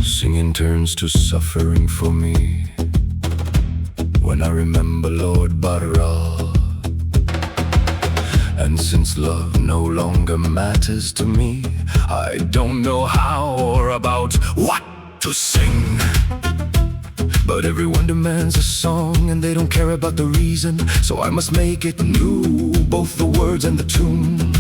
Singing turns to suffering for me when I remember Lord Barra. And since love no longer matters to me, I don't know how or about what to sing. But everyone demands a song and they don't care about the reason, so I must make it new, both the words and the tune.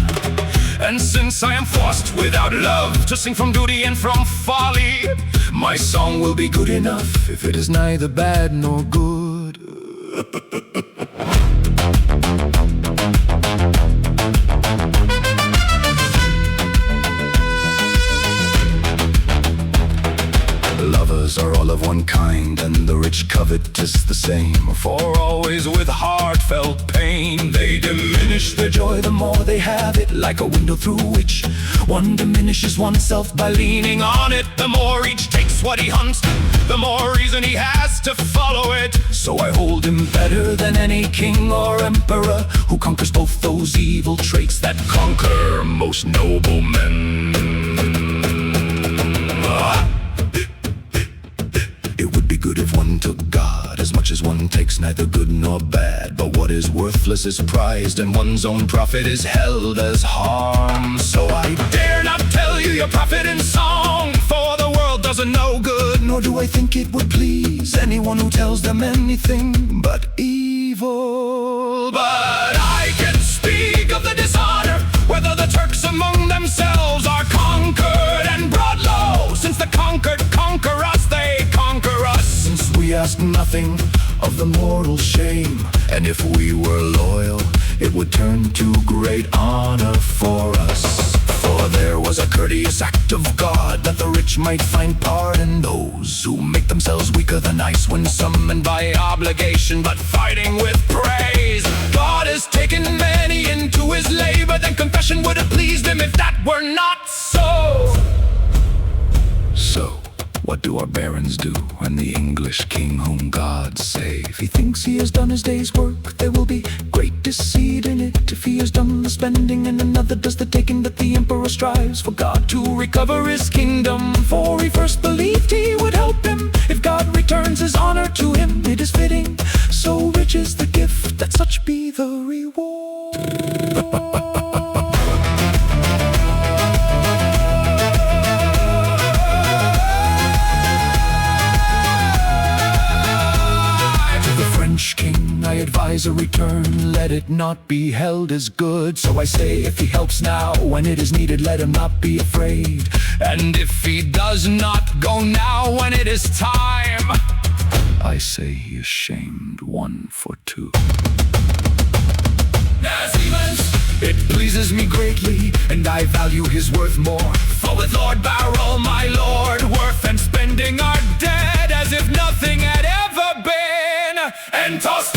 And since I am forced without love to sing from duty and from folly, my song will be good enough if it is neither bad nor good. Lovers are all of one kind, and the rich covetous the same. For always with heartfelt pain, they diminish their joy the more they have it, like a window through which one diminishes oneself by leaning on it. The more each takes what he hunts, the more reason he has to follow it. So I hold him better than any king or emperor who conquers both those evil traits that conquer most noble men. It would be good if one took God as much as one takes neither good nor bad. But what is worthless is prized, and one's own profit is held as harm. So I dare not tell you your profit in song, for the world doesn't know good, nor do I think it would please anyone who tells them anything but evil. But I can speak of the dishonor, whether the Turks among themselves are conquered and brought low. Since the conquered conquer us, they conquer us. Since we ask nothing of the mortal shame, and if we were loyal, it would turn to great honor for us. For there was a courteous act of God, that the rich might find pardon those who make themselves weaker than ice when summoned by obligation, but fighting with praise. God has taken many into his labor, then confession would have pleased him if that were not so. So what do our barons do when the English king whom God save? He thinks he has done his day's work, there will be great deceit in it if he has done the spending and another does the taking. That the emperor strives for God to recover his kingdom, for he first believed he would help him if God returns his honor to him. It is fitting, so rich is the gift, that such be the reward. King, I advise a return, let it not be held as good. So I say, if he helps now when it is needed, let him not be afraid. And if he does not go now when it is time, I say he is shamed 1 for 2. It pleases me greatly, and I value his worth more. For with Lord Barrel, my lord, worth and spending are dead as if nothing had ever been, and tossed